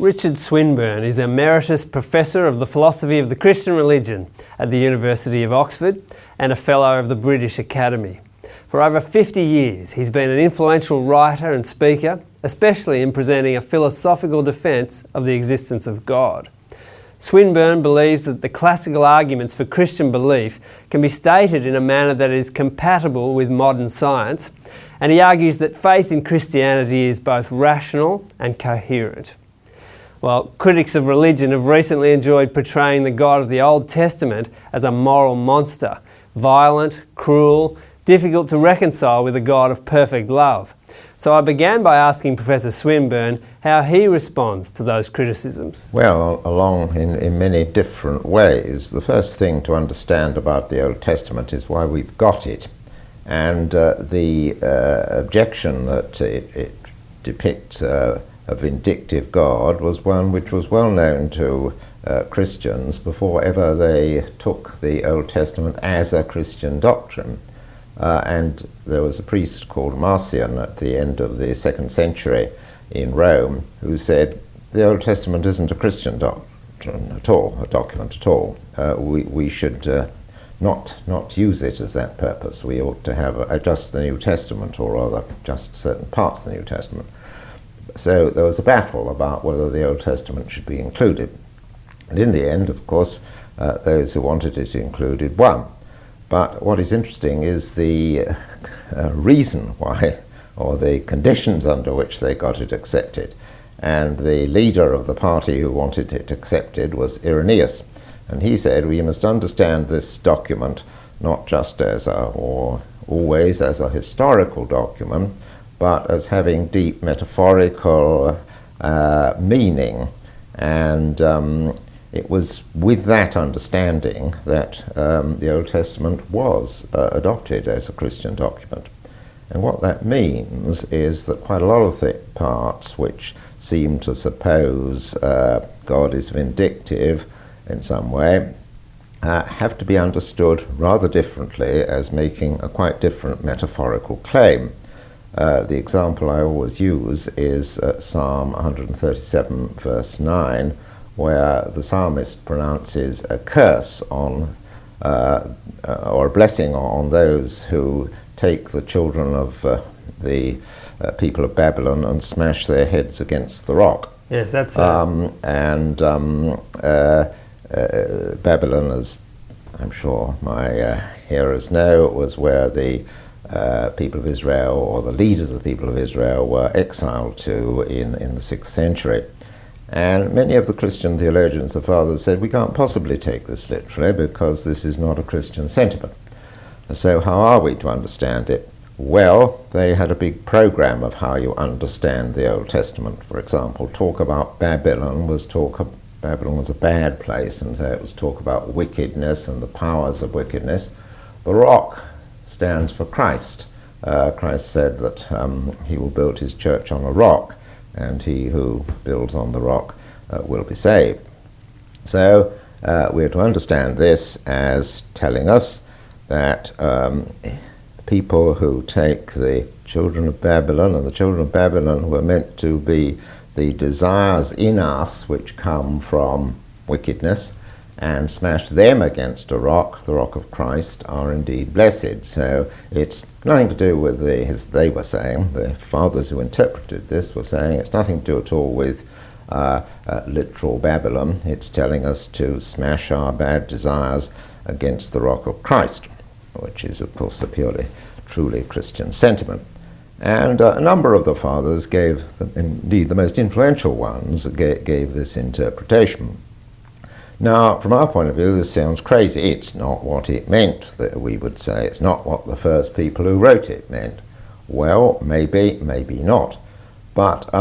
Richard Swinburne is Emeritus Professor of the Philosophy of the Christian Religion at the University of Oxford and a Fellow of the British Academy. For over 50 years, he's been an influential writer and speaker, especially in presenting a philosophical defence of the existence of God. Swinburne believes that the classical arguments for Christian belief can be stated in a manner that is compatible with modern science, and he argues that faith in Christianity is both rational and coherent. Well, critics of religion have recently enjoyed portraying the God of the Old Testament as a moral monster, violent, cruel, difficult to reconcile with a God of perfect love. So I began by asking Professor Swinburne how he responds to those criticisms. Well, along in many different ways. The first thing to understand about the Old Testament is why we've got it. And the objection that it depicts a vindictive God was one which was well known to Christians before ever they took the Old Testament as a Christian doctrine. And there was a priest called Marcion at the end of the 2nd century in Rome who said the Old Testament isn't a Christian doctrine at all, a document at all. We should not use it as that purpose. We ought to have just the New Testament, or rather just certain parts of the New Testament. So there was a battle about whether the Old Testament should be included. And in the end, of course, those who wanted it included won. But what is interesting is the reason why, or the conditions under which they got it accepted. And the leader of the party who wanted it accepted was Irenaeus. And he said, we must understand this document not just as or always as a historical document, but as having deep metaphorical meaning. And it was with that understanding that the Old Testament was adopted as a Christian document. And what that means is that quite a lot of the parts which seem to suppose God is vindictive in some way have to be understood rather differently as making a quite different metaphorical claim. The example I always use is Psalm 137 verse 9, where the psalmist pronounces a curse on or a blessing on those who take the children of the people of Babylon and smash their heads against the rock. Yes, that's Babylon, as I'm sure my hearers know, was where the people of Israel, or the leaders of the people of Israel, were exiled to in the 6th century. And many of the Christian theologians, the fathers, said we can't possibly take this literally because this is not a Christian sentiment. So how are we to understand it? Well, they had a big program of how you understand the Old Testament. For example, talk about Babylon was a bad place, and so it was talk about wickedness and the powers of wickedness. The rock stands for Christ. Christ said that he will build his church on a rock, and he who builds on the rock will be saved. So we are to understand this as telling us that people who take the children of Babylon, and the children of Babylon were meant to be the desires in us which come from wickedness, and smash them against a rock, the rock of Christ, are indeed blessed. So it's nothing to do with as they were saying, the fathers who interpreted this were saying, it's nothing to do at all with literal Babylon. It's telling us to smash our bad desires against the rock of Christ, which is, of course, a purely, truly Christian sentiment. And a number of the fathers gave, indeed the most influential ones, gave this interpretation. Now, from our point of view, this sounds crazy. It's not what it meant, that we would say. It's not what the first people who wrote it meant. Well, maybe, maybe not. But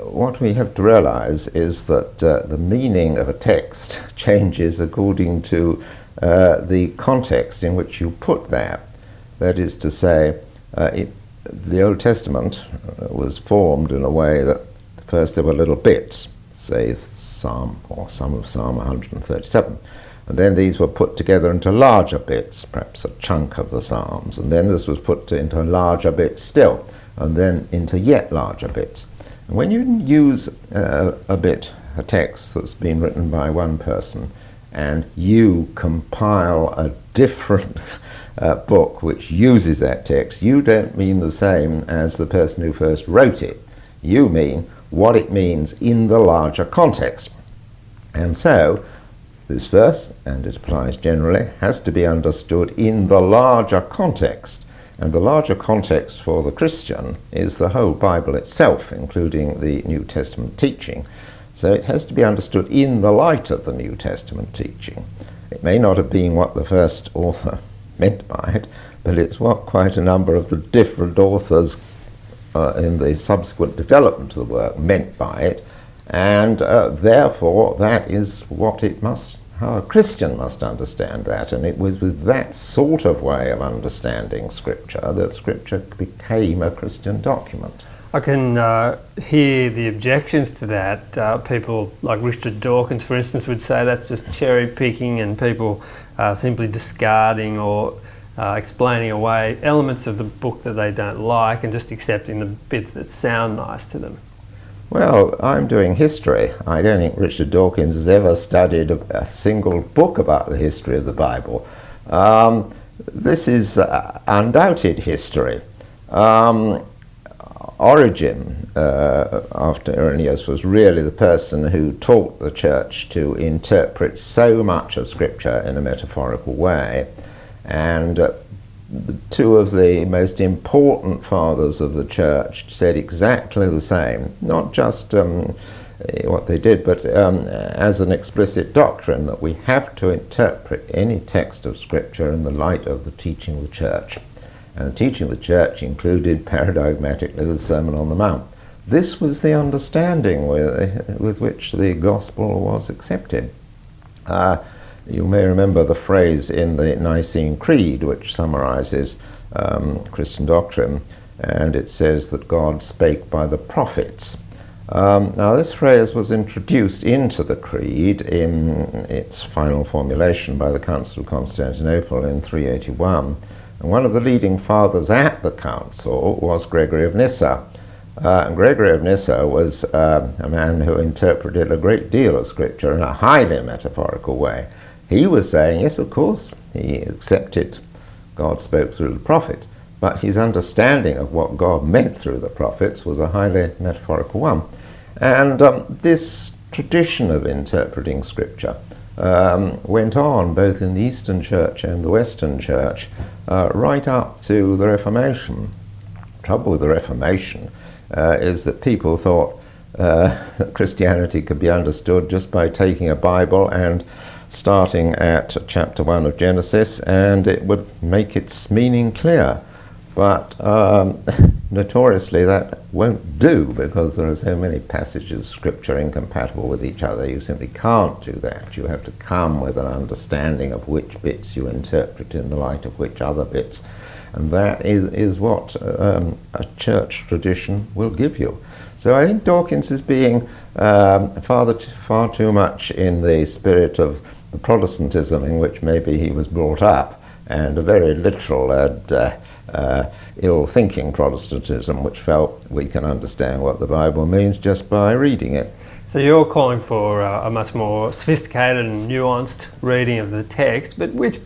what we have to realize is that the meaning of a text changes according to the context in which you put that. That is to say, the Old Testament was formed in a way that first there were little bits, say some of Psalm 137, and then these were put together into larger bits, perhaps a chunk of the Psalms, and then this was put into larger bits still, and then into yet larger bits. And when you use a text that's been written by one person, and you compile a different book which uses that text, you don't mean the same as the person who first wrote it. You mean what it means in the larger context. And so this verse, and it applies generally, has to be understood in the larger context. And the larger context for the Christian is the whole Bible itself, including the New Testament teaching. So it has to be understood in the light of the New Testament teaching. It may not have been what the first author meant by it, but it's what quite a number of the different authors in the subsequent development of the work meant by it, and therefore that is what it must, how a Christian must understand that. And it was with that sort of way of understanding Scripture that Scripture became a Christian document. I can hear the objections to that. People like Richard Dawkins, for instance, would say that's just cherry picking and people simply discarding or explaining away elements of the book that they don't like and just accepting the bits that sound nice to them. Well, I'm doing history. I don't think Richard Dawkins has ever studied a single book about the history of the Bible. This is undoubted history. Origen, after Irenaeus, was really the person who taught the church to interpret so much of Scripture in a metaphorical way. And two of the most important fathers of the church said exactly the same, not just what they did, but as an explicit doctrine, that we have to interpret any text of Scripture in the light of the teaching of the church. And the teaching of the church included paradigmatically the Sermon on the Mount. This was the understanding with which the gospel was accepted. You may remember the phrase in the Nicene Creed which summarizes Christian doctrine, and it says that God spake by the prophets. Now this phrase was introduced into the Creed in its final formulation by the Council of Constantinople in 381. And one of the leading fathers at the council was Gregory of Nyssa. And Gregory of Nyssa was a man who interpreted a great deal of Scripture in a highly metaphorical way. He was saying, yes, of course, he accepted God spoke through the prophets, but his understanding of what God meant through the prophets was a highly metaphorical one. And this tradition of interpreting Scripture went on both in the Eastern Church and the Western Church right up to the Reformation. The trouble with the Reformation is that people thought that Christianity could be understood just by taking a Bible and starting at chapter 1 of Genesis, and it would make its meaning clear. But notoriously that won't do, because there are so many passages of Scripture incompatible with each other. You simply can't do that. You have to come with an understanding of which bits you interpret in the light of which other bits. And that is what a church tradition will give you. So I think Dawkins is being far too much in the spirit of the Protestantism in which maybe he was brought up, and a very literal and ill-thinking Protestantism which felt we can understand what the Bible means just by reading it. So you're calling for a much more sophisticated and nuanced reading of the text, but which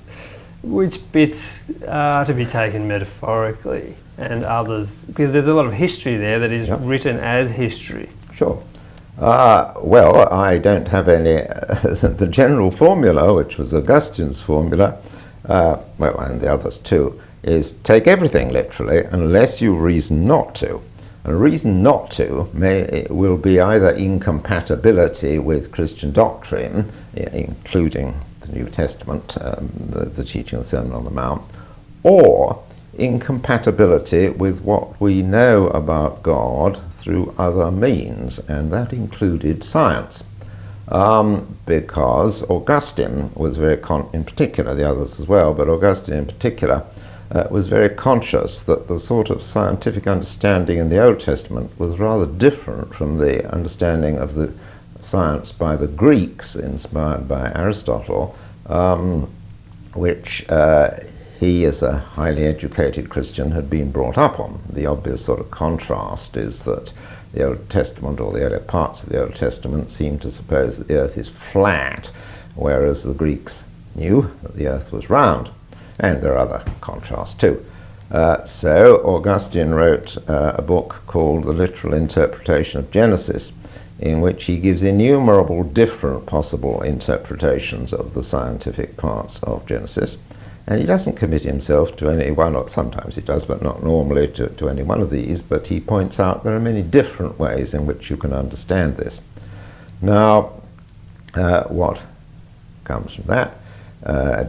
bits are to be taken metaphorically and others, because there's a lot of history there that is written as history. Sure. Well, I don't have any, the general formula, which was Augustine's formula, well, and the others too, is take everything literally unless you reason not to. And a reason not to will be either incompatibility with Christian doctrine, including the New Testament, the teaching of the Sermon on the Mount, or incompatibility with what we know about God through other means, and that included science. Because Augustine was very, in particular, the others as well, but Augustine in particular, was very conscious that the sort of scientific understanding in the Old Testament was rather different from the understanding of the science by the Greeks, inspired by Aristotle, which he, as a highly educated Christian, had been brought up on. The obvious sort of contrast is that the Old Testament, or the earlier parts of the Old Testament, seem to suppose that the earth is flat, whereas the Greeks knew that the earth was round. And there are other contrasts too. So Augustine wrote a book called The Literal Interpretation of Genesis, in which he gives innumerable different possible interpretations of the scientific parts of Genesis. And he doesn't commit himself to any one, or sometimes he does, but not normally to any one of these, but he points out there are many different ways in which you can understand this. Now, what comes from that?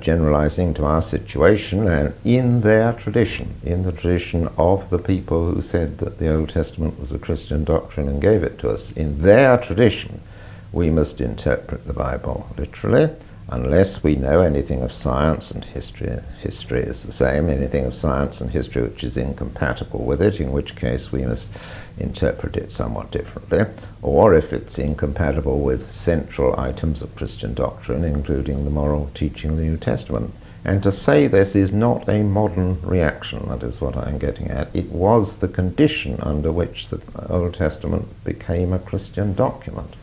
Generalizing to our situation, and in their tradition, in the tradition of the people who said that the Old Testament was a Christian doctrine and gave it to us, in their tradition, we must interpret the Bible literally, unless we know anything of science and history. History is the same, anything of science and history which is incompatible with it, in which case we must interpret it somewhat differently, or if it's incompatible with central items of Christian doctrine, including the moral teaching of the New Testament. And to say this is not a modern reaction, that is what I'm getting at. It was the condition under which the Old Testament became a Christian document.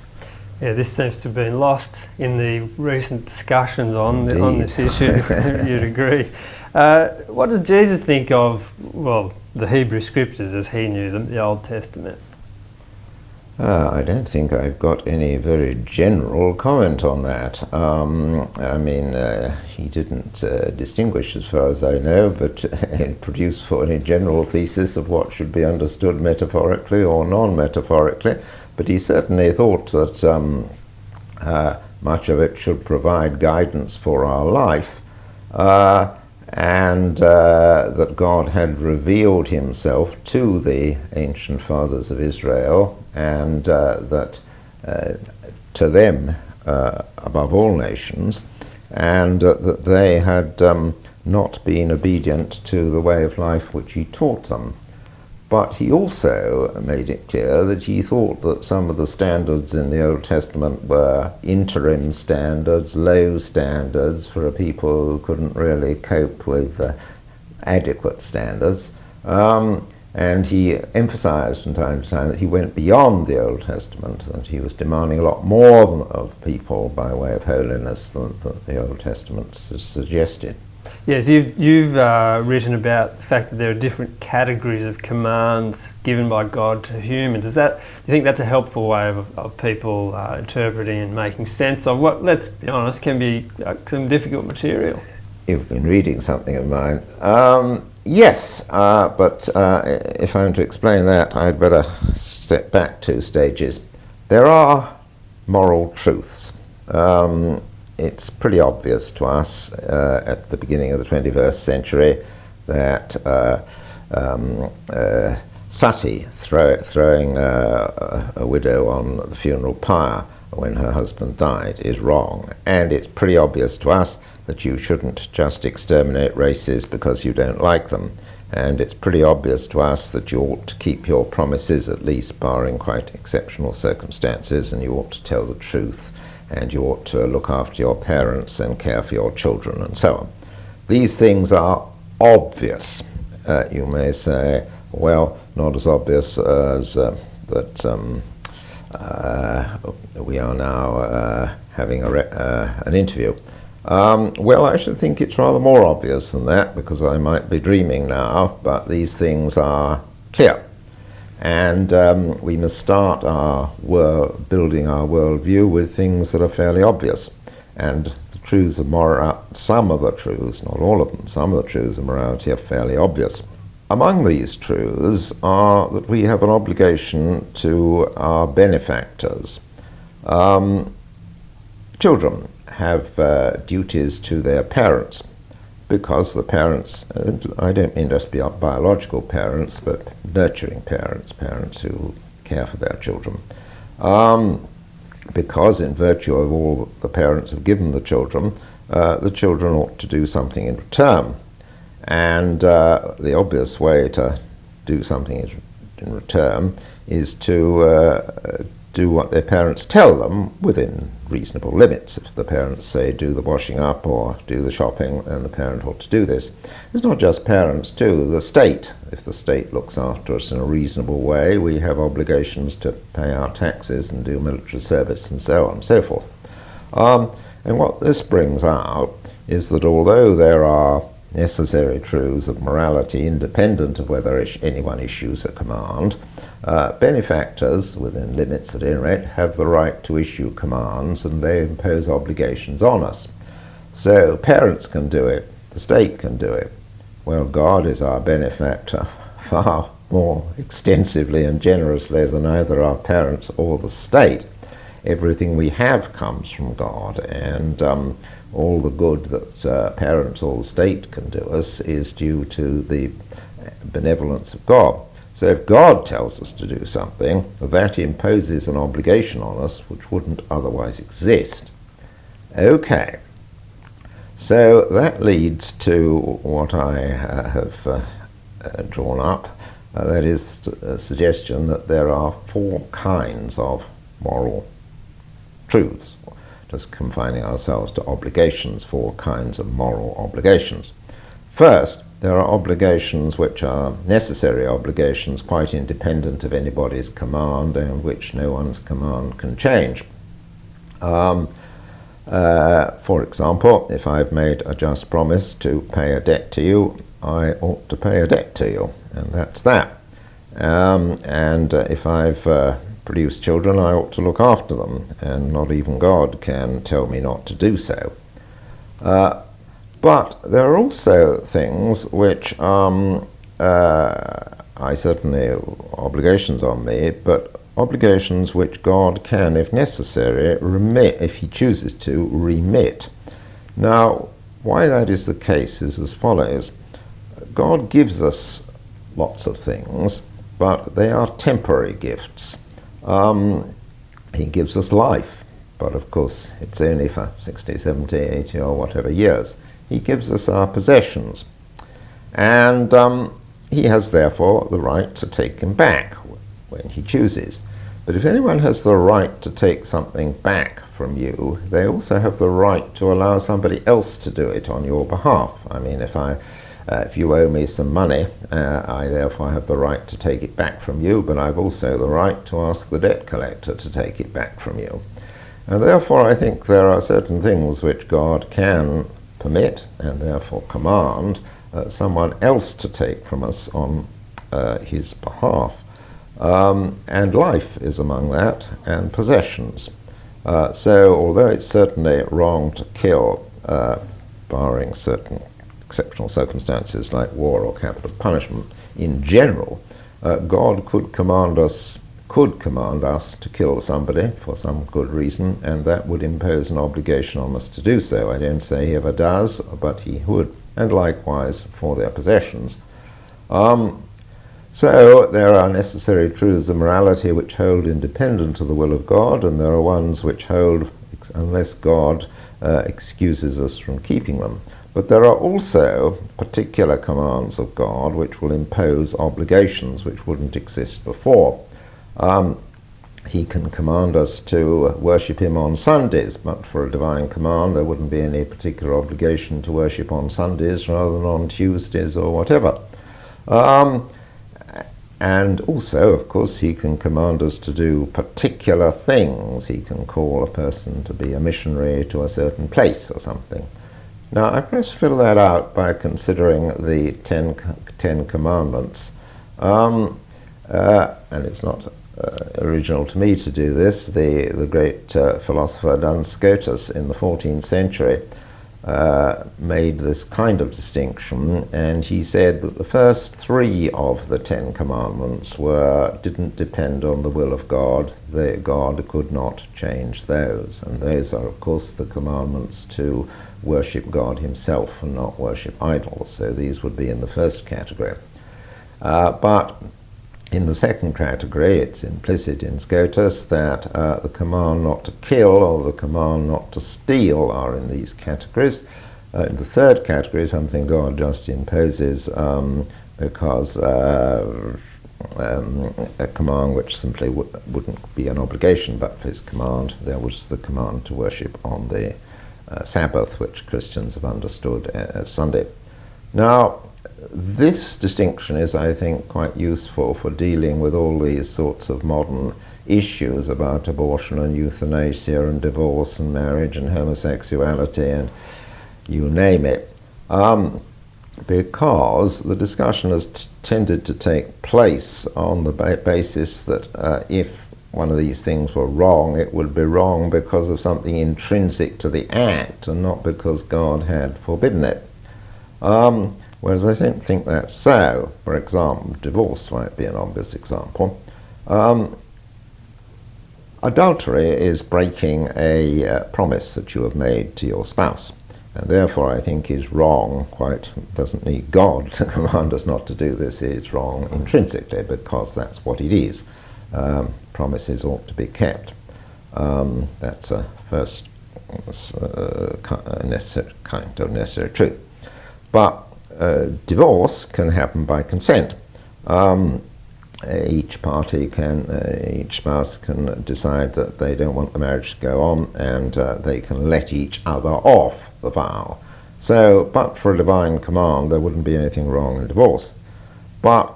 Yeah, this seems to have been lost in the recent discussions on this issue. You'd agree. What does Jesus think of, well, the Hebrew Scriptures as he knew them, the Old Testament? I don't think I've got any very general comment on that. He didn't distinguish, as far as I know, but produce for any general thesis of what should be understood metaphorically or non-metaphorically. But he certainly thought that much of it should provide guidance for our life, and that God had revealed himself to the ancient fathers of Israel, and that to them, above all nations, and that they had not been obedient to the way of life which he taught them. But he also made it clear that he thought that some of the standards in the Old Testament were interim standards, low standards for a people who couldn't really cope with adequate standards. And he emphasized from time to time that he went beyond the Old Testament, that he was demanding a lot more of people by way of holiness than the Old Testament suggested. Yes, you've written about the fact that there are different categories of commands given by God to humans. Do you think that's a helpful way of people interpreting and making sense of what, let's be honest, can be some difficult material? You've been reading something of mine. Yes, but if I'm to explain that, I'd better step back 2 stages. There are moral truths. It's pretty obvious to us at the beginning of the 21st century that sati, throwing a widow on the funeral pyre when her husband died, is wrong. And it's pretty obvious to us that you shouldn't just exterminate races because you don't like them. And it's pretty obvious to us that you ought to keep your promises, at least barring quite exceptional circumstances, and you ought to tell the truth, and you ought to look after your parents and care for your children, and so on. These things are obvious. You may say, well, not as obvious as that we are now having an interview. Well, I should think it's rather more obvious than that, because I might be dreaming now, but these things are clear. And we must start building our worldview with things that are fairly obvious. And the truths of some of the truths, not all of them, some of the truths of morality are fairly obvious. Among these truths are that we have an obligation to our benefactors. Children have duties to their parents, because the parents, I don't mean just biological parents, but nurturing parents, parents who care for their children. Because in virtue of all that the parents have given the children ought to do something in return. And the obvious way to do something in return is to do what their parents tell them within reasonable limits. If the parents say do the washing up or do the shopping, then the parent ought to do this. It's not just parents too, the state. If the state looks after us in a reasonable way, we have obligations to pay our taxes and do military service and so on and so forth. And what this brings out is that although there are necessary truths of morality independent of whether anyone issues a command, benefactors, within limits at any rate, have the right to issue commands, and they impose obligations on us. So parents can do it, the state can do it. Well, God is our benefactor far more extensively and generously than either our parents or the state. Everything we have comes from God, and all the good that parents or the state can do us is due to the benevolence of God. So if God tells us to do something, that imposes an obligation on us which wouldn't otherwise exist. Okay, so that leads to what I have drawn up. That is a suggestion that there are 4 kinds of moral truths, just confining ourselves to obligations, 4 kinds of moral obligations. First, there are obligations which are necessary obligations, quite independent of anybody's command, and which no one's command can change. For example, if I've made a just promise to pay a debt to you, I ought to pay a debt to you, and that's that. If I've produced children, I ought to look after them, and not even God can tell me not to do so. But there are also things which I certainly obligations on me, but obligations which God can, if necessary, remit, if he chooses to, remit. Now, why that is the case is as follows. God gives us lots of things, but they are temporary gifts. He gives us life, but of course it's only for 60, 70, 80 or whatever years. He gives us our possessions, and he has therefore the right to take them back when he chooses. But if anyone has the right to take something back from you, they also have the right to allow somebody else to do it on your behalf. I mean, if you owe me some money, I therefore have the right to take it back from you, but I've also the right to ask the debt collector to take it back from you. And therefore I think there are certain things which God can permit and therefore command someone else to take from us on his behalf. And life is among that, and possessions. So although it's certainly wrong to kill, barring certain exceptional circumstances like war or capital punishment, in general, God could command us to kill somebody for some good reason, and that would impose an obligation on us to do so. I don't say he ever does, but he would, and likewise for their possessions. So there are necessary truths of morality which hold independent of the will of God, and there are ones which hold unless God excuses us from keeping them. But there are also particular commands of God which will impose obligations which wouldn't exist before. He can command us to worship him on Sundays, but for a divine command there wouldn't be any particular obligation to worship on Sundays rather than on Tuesdays or whatever. And also, of course, he can command us to do particular things. He can call a person to be a missionary to a certain place or something. Now, I perhaps fill that out by considering the Ten Commandments. And it's not original to me to do this. The great philosopher Duns Scotus in the 14th century made this kind of distinction, and he said that the first 3 of the 10 Commandments didn't depend on the will of God. God could not change those, and those are, of course, the commandments to worship God himself and not worship idols. So these would be in the first category. But in the second category, it's implicit in Scotus that the command not to kill or the command not to steal are in these categories. In the third category, something God just imposes because a command which simply wouldn't be an obligation, but for his command there was the command to worship on the Sabbath, which Christians have understood as Sunday. Now, this distinction is, I think, quite useful for dealing with all these sorts of modern issues about abortion and euthanasia and divorce and marriage and homosexuality and you name it, because the discussion has tended to take place on the basis that if one of these things were wrong, it would be wrong because of something intrinsic to the act and not because God had forbidden it. Whereas I don't think that's so. For example, divorce might be an obvious example. Adultery is breaking a promise that you have made to your spouse, and therefore I think is wrong. Quite doesn't need God to command us not to do this. It's wrong intrinsically because that's what it is. Promises ought to be kept. That's a first necessary truth. But divorce can happen by consent. Each spouse can decide that they don't want the marriage to go on, and they can let each other off the vow. So, but for a divine command, there wouldn't be anything wrong in divorce. But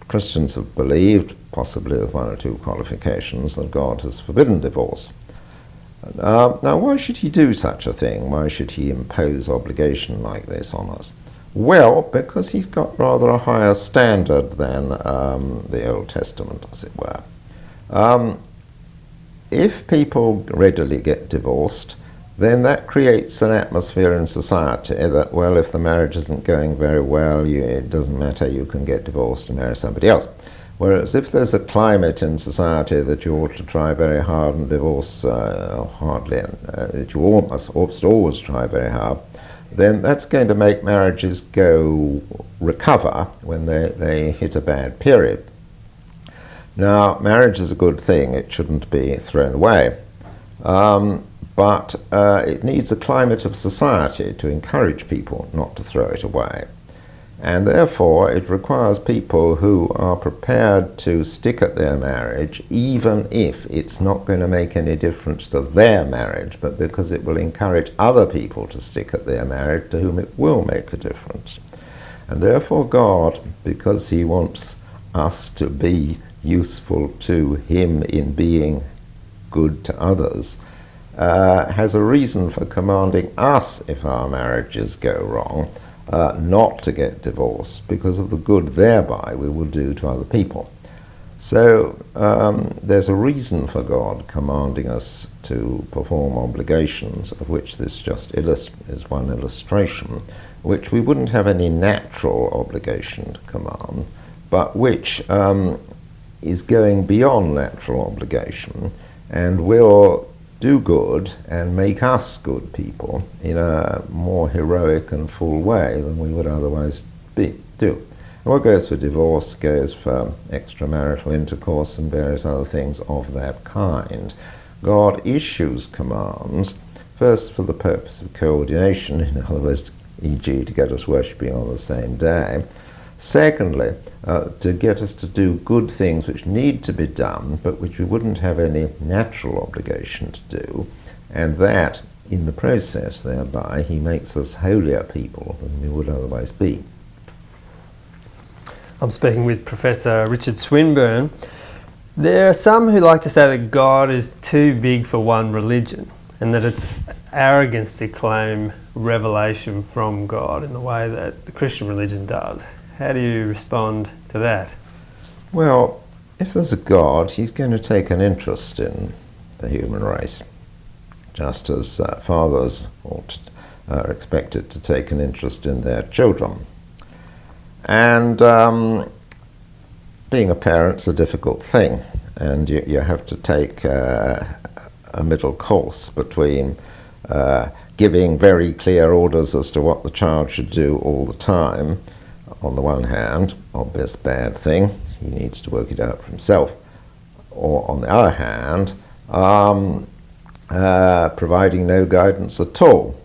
Christians have believed, possibly with one or two qualifications, that God has forbidden divorce. Now, why should he do such a thing? Why should he impose obligation like this on us? Well, because he's got rather a higher standard than the Old Testament, as it were. If people readily get divorced, then that creates an atmosphere in society that, well, if the marriage isn't going very well, it doesn't matter, you can get divorced and marry somebody else. Whereas if there's a climate in society that you ought to try very hard and divorce that you almost always try very hard, then that's going to make marriages recover when they hit a bad period. Now, marriage is a good thing. It shouldn't be thrown away. But it needs a climate of society to encourage people not to throw it away. And therefore, it requires people who are prepared to stick at their marriage, even if it's not going to make any difference to their marriage, but because it will encourage other people to stick at their marriage to whom it will make a difference. And therefore God, because he wants us to be useful to him in being good to others, has a reason for commanding us, if our marriages go wrong, not to get divorced because of the good thereby we will do to other people. So there's a reason for God commanding us to perform obligations, of which this just is one illustration, which we wouldn't have any natural obligation to command, but which is going beyond natural obligation and will do good and make us good people in a more heroic and full way than we would otherwise do. And what goes for divorce goes for extramarital intercourse and various other things of that kind. God issues commands, first for the purpose of coordination, in other words, e.g. to get us worshipping on the same day. Secondly, to get us to do good things which need to be done, but which we wouldn't have any natural obligation to do, and that, in the process, thereby, he makes us holier people than we would otherwise be. I'm speaking with Professor Richard Swinburne. There are some who like to say that God is too big for one religion, and that it's arrogance to claim revelation from God in the way that the Christian religion does. How do you respond to that? Well, if there's a God, he's going to take an interest in the human race, just as fathers are expected to take an interest in their children. And being a parent's a difficult thing, and you have to take a middle course between giving very clear orders as to what the child should do all the time, on the one hand, obvious bad thing, he needs to work it out for himself, or on the other hand, providing no guidance at all.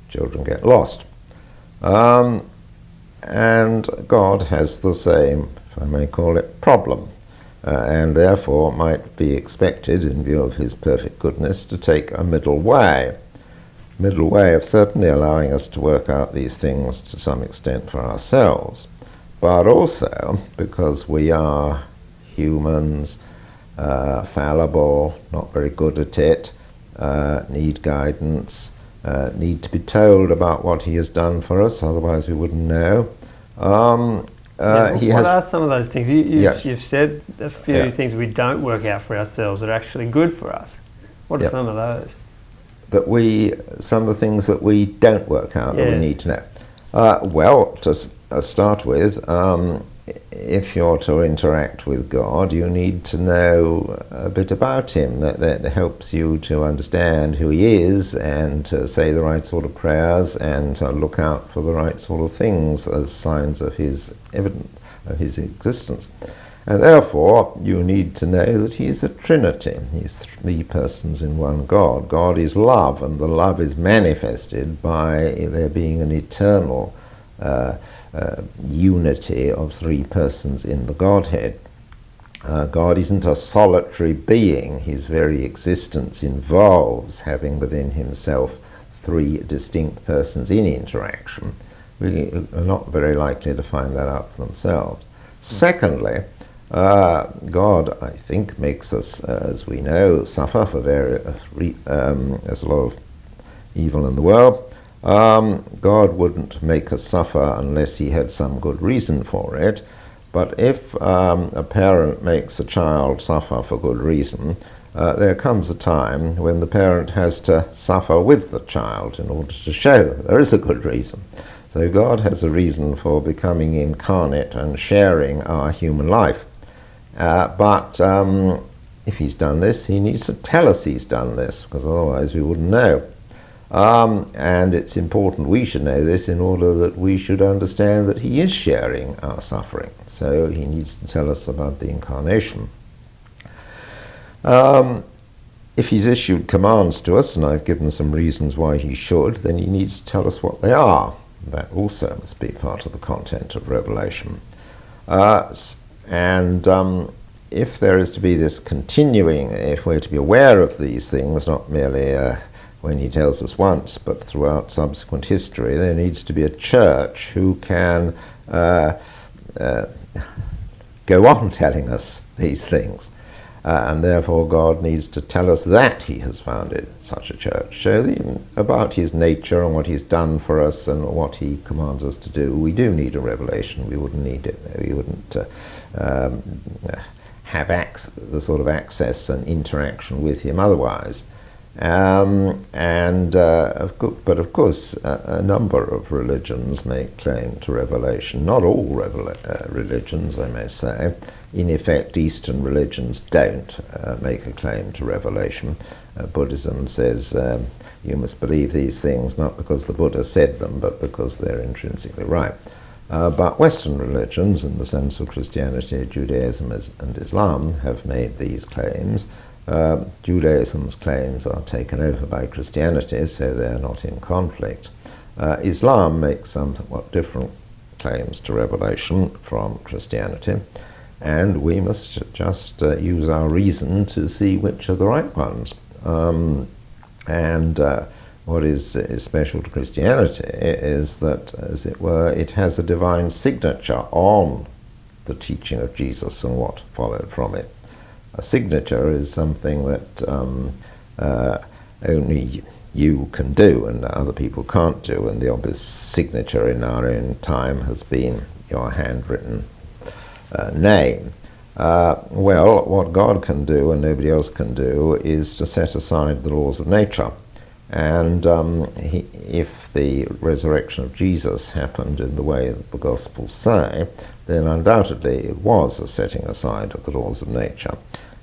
Children get lost. And God has the same if I may call it, problem, and therefore might be expected, in view of his perfect goodness, to take a middle way. Middle way of certainly allowing us to work out these things to some extent for ourselves, but also because we are humans, fallible, not very good at it, need guidance, need to be told about what he has done for us, otherwise we wouldn't know. What are some of those things? You've said a few things we don't work out for ourselves that are actually good for us. What are some of those? Some of the things that we don't work out that we need to know. Well, to start with, if you're to interact with God, you need to know a bit about him. That helps you to understand who he is and to say the right sort of prayers and to look out for the right sort of things as signs of his existence. And therefore, you need to know that he is a Trinity. He's three persons in one God. God is love, and the love is manifested by there being an eternal unity of three persons in the Godhead. God isn't a solitary being. His very existence involves having within himself three distinct persons in interaction. We are not very likely to find that out for themselves. Secondly, God, I think, makes us, as we know, suffer for various there's a lot of evil in the world. God wouldn't make us suffer unless he had some good reason for it. But if a parent makes a child suffer for good reason, there comes a time when the parent has to suffer with the child in order to show there is a good reason. So God has a reason for becoming incarnate and sharing our human life. But if he's done this, he needs to tell us he's done this, because otherwise we wouldn't know. And it's important we should know this in order that we should understand that he is sharing our suffering. So he needs to tell us about the incarnation. If he's issued commands to us, and I've given some reasons why he should, then he needs to tell us what they are. That also must be part of the content of Revelation. If there is to be this continuing, if we're to be aware of these things, not merely when he tells us once, but throughout subsequent history, there needs to be a church who can go on telling us these things. And therefore God needs to tell us that he has founded such a church. So about his nature and what he's done for us and what he commands us to do, we do need a revelation. We wouldn't need it. We wouldn't have the sort of access and interaction with him otherwise. But of course, a number of religions make claim to revelation. Not all religions, I may say. In effect, Eastern religions don't make a claim to revelation. Buddhism says you must believe these things not because the Buddha said them, but because they're intrinsically right. But Western religions, in the sense of Christianity, Judaism and Islam, have made these claims. Judaism's claims are taken over by Christianity, so they're not in conflict. Islam makes somewhat different claims to revelation from Christianity, and we must just use our reason to see which are the right ones. What is special to Christianity is that, as it were, it has a divine signature on the teaching of Jesus and what followed from it. A signature is something that only you can do and other people can't do, and the obvious signature in our own time has been your handwritten name. Well, what God can do and nobody else can do is to set aside the laws of nature. And if the resurrection of Jesus happened in the way that the Gospels say, then undoubtedly it was a setting aside of the laws of nature.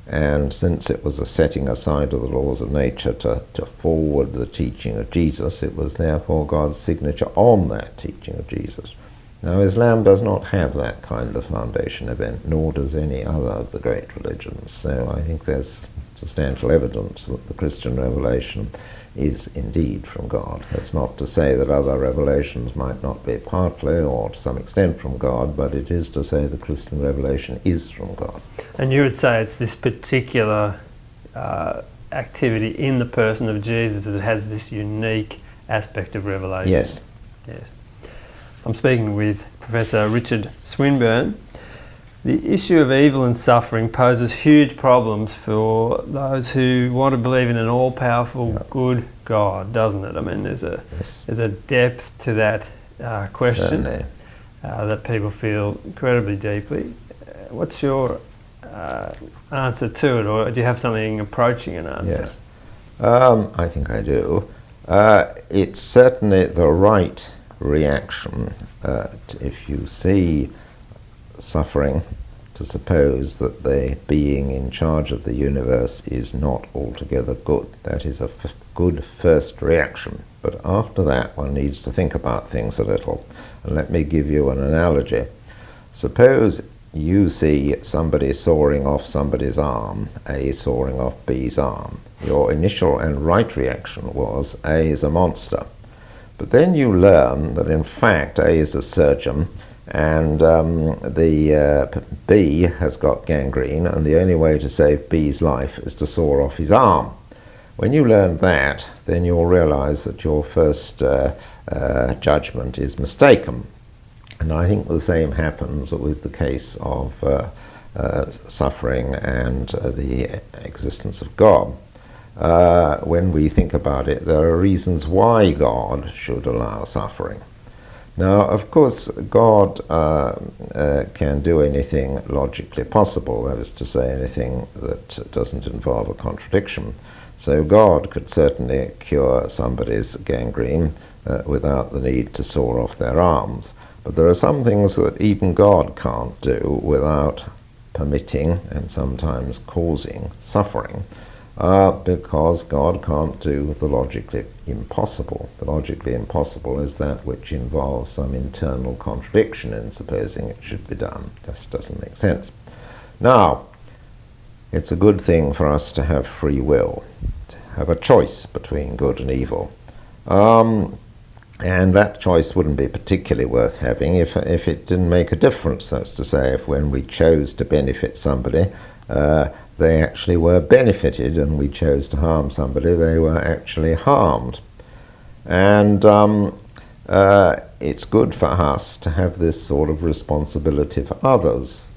And since it was a setting aside of the laws of nature to forward the teaching of Jesus, it was therefore God's signature on that teaching of Jesus. Now, Islam does not have that kind of foundation event, nor does any other of the great religions. So I think there's substantial evidence that the Christian revelation is indeed from God. That's not to say that other revelations might not be partly or to some extent from God, but it is to say the Christian revelation is from God. And you would say it's this particular activity in the person of Jesus that has this unique aspect of revelation. Yes. Yes. I'm speaking with Professor Richard Swinburne. The issue of evil and suffering poses huge problems for those who want to believe in an all-powerful, good God, doesn't it? I mean, there's a depth to that question that people feel incredibly deeply. What's your answer to it, or do you have something approaching an answer? Yes, I think I do. It's certainly the right reaction if you see suffering, to suppose that the being in charge of the universe is not altogether good. That is a good first reaction. But after that, one needs to think about things a little. And let me give you an analogy. Suppose you see somebody sawing off somebody's arm, A sawing off B's arm. Your initial and right reaction was A is a monster. But then you learn that in fact A is a surgeon, and the B has got gangrene, and the only way to save B's life is to saw off his arm. When you learn that, then you'll realize that your first judgment is mistaken. And I think the same happens with the case of suffering and the existence of God. When we think about it, there are reasons why God should allow suffering. Now, of course, God can do anything logically possible, that is to say, anything that doesn't involve a contradiction. So God could certainly cure somebody's gangrene without the need to saw off their arms. But there are some things that even God can't do without permitting and sometimes causing suffering. Because God can't do the logically impossible. The logically impossible is that which involves some internal contradiction in supposing it should be done. Just doesn't make sense. Now, it's a good thing for us to have free will, to have a choice between good and evil. And that choice wouldn't be particularly worth having if it didn't make a difference. That's to say, if when we chose to benefit somebody, they actually were benefited, and we chose to harm somebody, they were actually harmed. And it's good for us to have this sort of responsibility for others.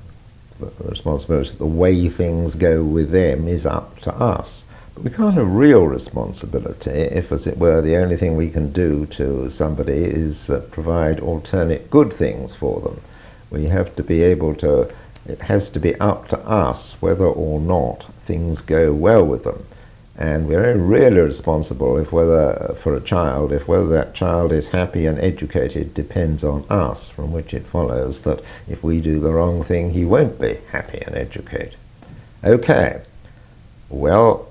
The responsibility, the way things go with them is up to us. But we can't have real responsibility if, as it were, the only thing we can do to somebody is provide alternate good things for them. We have to be able to, it has to be up to us whether or not things go well with them. And we're really responsible if whether, for a child, if whether that child is happy and educated depends on us, from which it follows that if we do the wrong thing, he won't be happy and educated. Okay, well,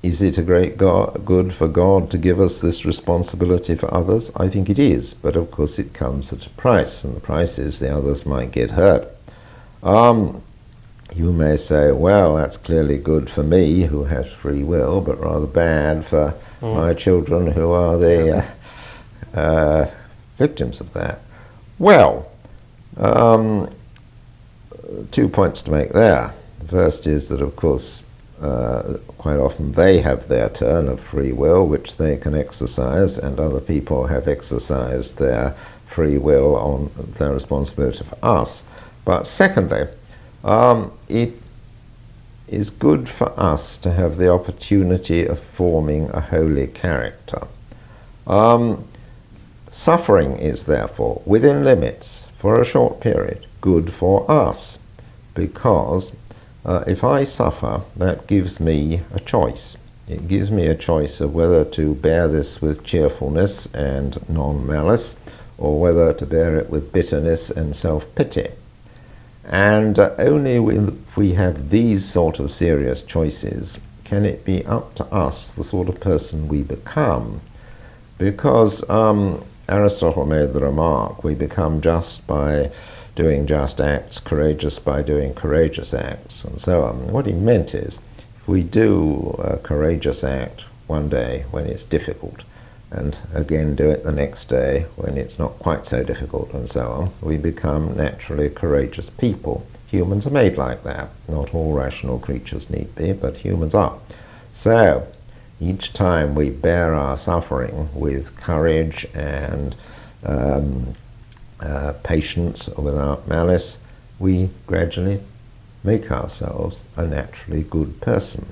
is it a great good for God to give us this responsibility for others? I think it is, but of course it comes at a price, and the price is the others might get hurt. You may say, well, that's clearly good for me, who has free will, but rather bad for my children, who are the victims of that. Well, 2 points to make there. The first is that, of course, quite often they have their turn of free will, which they can exercise, and other people have exercised their free will on their responsibility for us. But secondly, it is good for us to have the opportunity of forming a holy character. Suffering is therefore, within limits, for a short period, good for us, because if I suffer, that gives me a choice. It gives me a choice of whether to bear this with cheerfulness and non-malice, or whether to bear it with bitterness and self-pity. And only if we have these sort of serious choices can it be up to us, the sort of person we become. Because Aristotle made the remark, we become just by doing just acts, courageous by doing courageous acts, and so on. What he meant is, if we do a courageous act one day when it's difficult, and again do it the next day when it's not quite so difficult, and so on. We become naturally courageous people. Humans are made like that. Not all rational creatures need be, but humans are. So each time we bear our suffering with courage and patience without malice, we gradually make ourselves a naturally good person.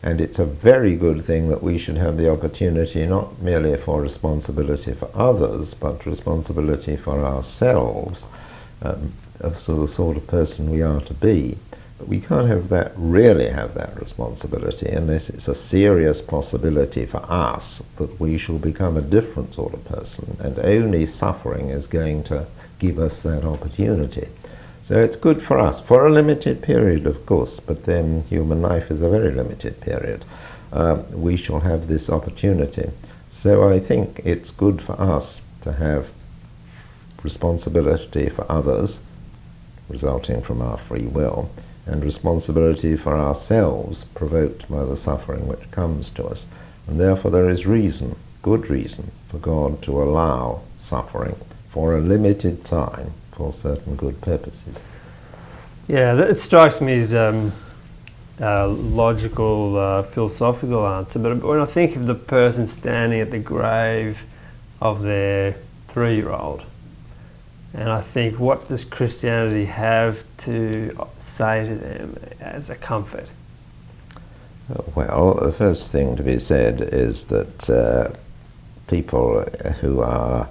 And it's a very good thing that we should have the opportunity not merely for responsibility for others, but responsibility for ourselves, of the sort of person we are to be. But we can't really have that responsibility unless it's a serious possibility for us that we shall become a different sort of person, and only suffering is going to give us that opportunity. So it's good for us, for a limited period, of course, but then human life is a very limited period. We shall have this opportunity. So I think it's good for us to have responsibility for others, resulting from our free will, and responsibility for ourselves, provoked by the suffering which comes to us. And therefore there is reason, good reason, for God to allow suffering for a limited time, for certain good purposes. Yeah, it strikes me as a logical, philosophical answer, but when I think of the person standing at the grave of their 3-year-old, and I think, what does Christianity have to say to them as a comfort? Well, the first thing to be said is that people who are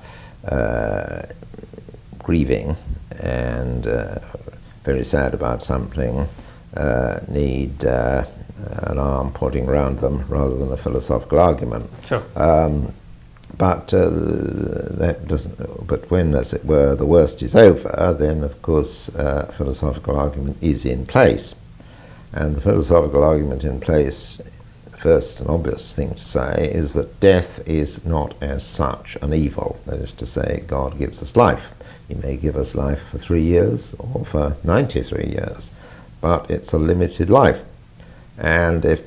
grieving and very sad about something need an arm putting around them rather than a philosophical argument. Sure. But that doesn't. But when, as it were, the worst is over, then of course philosophical argument is in place, and the philosophical argument in place, first and obvious thing to say, is that death is not as such an evil. That is to say, God gives us life. He may give us life for 3 years or for 93 years, but it's a limited life. And if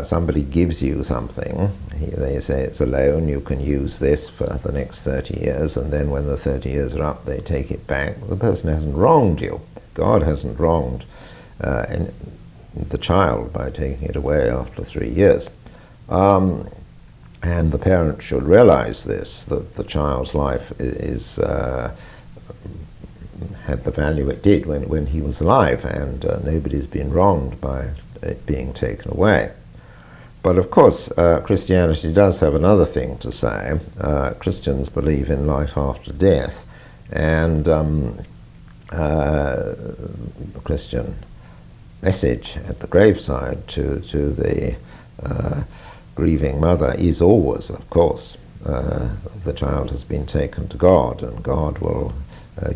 somebody gives you something, they say it's a loan, you can use this for the next 30 years, and then when the 30 years are up, they take it back. The person hasn't wronged you. God hasn't wronged the child by taking it away after 3 years. And the parent should realize this, that the child's life is had the value it did when he was alive, and nobody's been wronged by it being taken away. But of course, Christianity does have another thing to say. Christians believe in life after death, and the Christian message at the graveside to the grieving mother is always, of course, the child has been taken to God, and God will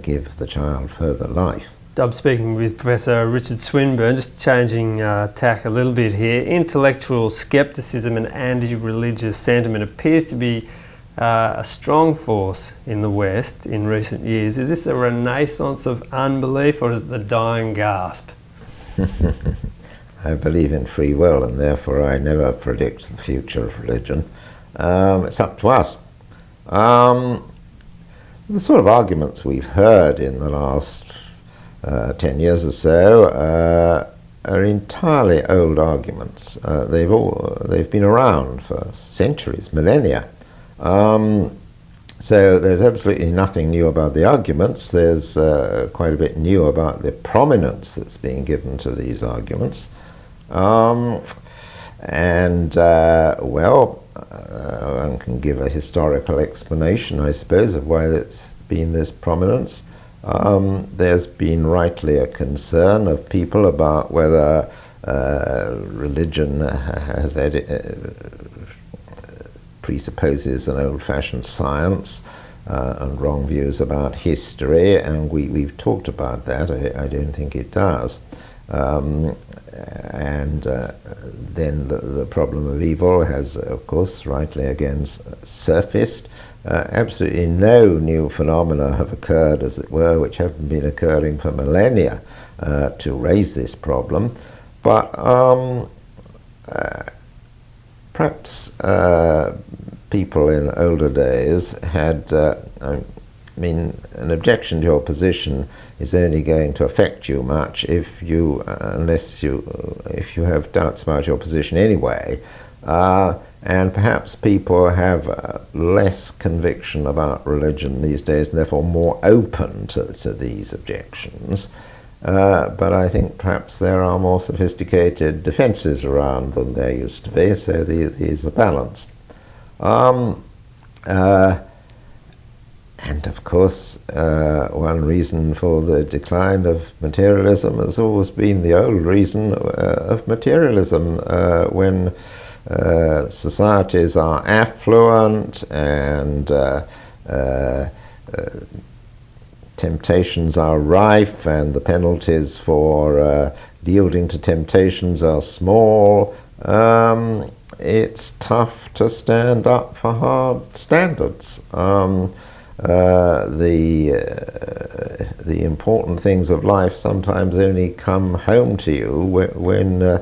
give the child further life. I'm speaking with Professor Richard Swinburne, just changing tack a little bit here. Intellectual scepticism and anti-religious sentiment appears to be a strong force in the West in recent years. Is this a renaissance of unbelief, or is it the dying gasp? I believe in free will, and therefore I never predict the future of religion. It's up to us. The sort of arguments we've heard in the last 10 years or so are entirely old arguments. They've been around for centuries, millennia. So there's absolutely nothing new about the arguments. There's quite a bit new about the prominence that's being given to these arguments. One can give a historical explanation, I suppose, of why there's been this prominence. There's been rightly a concern of people about whether religion has presupposes an old-fashioned science and wrong views about history, and we've talked about that. I don't think it does. Then the problem of evil has, of course, rightly again surfaced. Absolutely no new phenomena have occurred, as it were, which haven't been occurring for millennia to raise this problem. But perhaps people in older days had, I mean, an objection to your position is only going to affect you much if you, if you have doubts about your position anyway. And perhaps people have less conviction about religion these days, and therefore more open to these objections. But I think perhaps there are more sophisticated defences around than there used to be, so these are balanced. And of course, one reason for the decline of materialism has always been the old reason of materialism. When societies are affluent and temptations are rife and the penalties for yielding to temptations are small, it's tough to stand up for hard standards. The important things of life sometimes only come home to you when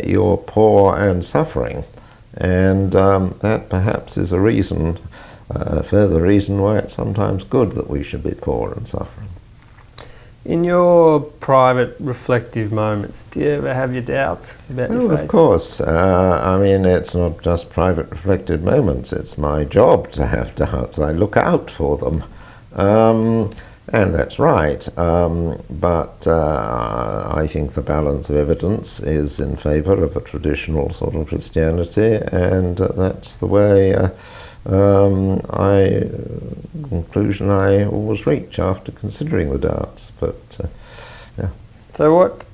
you're poor and suffering, and that perhaps is a reason, further reason why it's sometimes good that we should be poor and suffering. In your private reflective moments, do you ever have your doubts about your faith? Of course. I mean, it's not just private reflective moments, it's my job to have doubts. I look out for them. And that's right. But I think the balance of evidence is in favour of a traditional sort of Christianity, and that's the way conclusion I always reach after considering the doubts. But yeah. So what?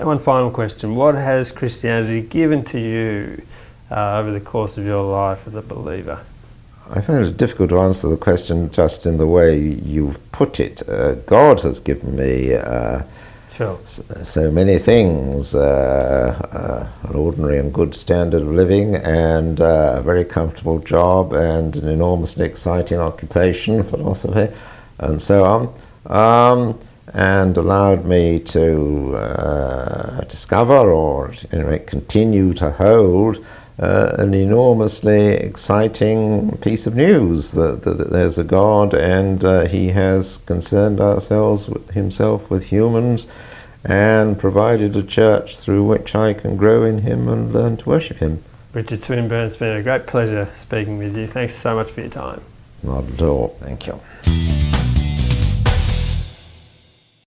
One final question: what has Christianity given to you over the course of your life as a believer? I find it difficult to answer the question just in the way you've put it. God has given me Sure. so many things, an ordinary and good standard of living, and a very comfortable job, and an enormously exciting occupation, philosophy, and so on, and allowed me to discover, or anyway, continue to hold, an enormously exciting piece of news that there's a God, and he has concerned himself with humans and provided a church through which I can grow in him and learn to worship him. Richard Swinburne, it's been a great pleasure speaking with you. Thanks so much for your time. Not at all. Thank you.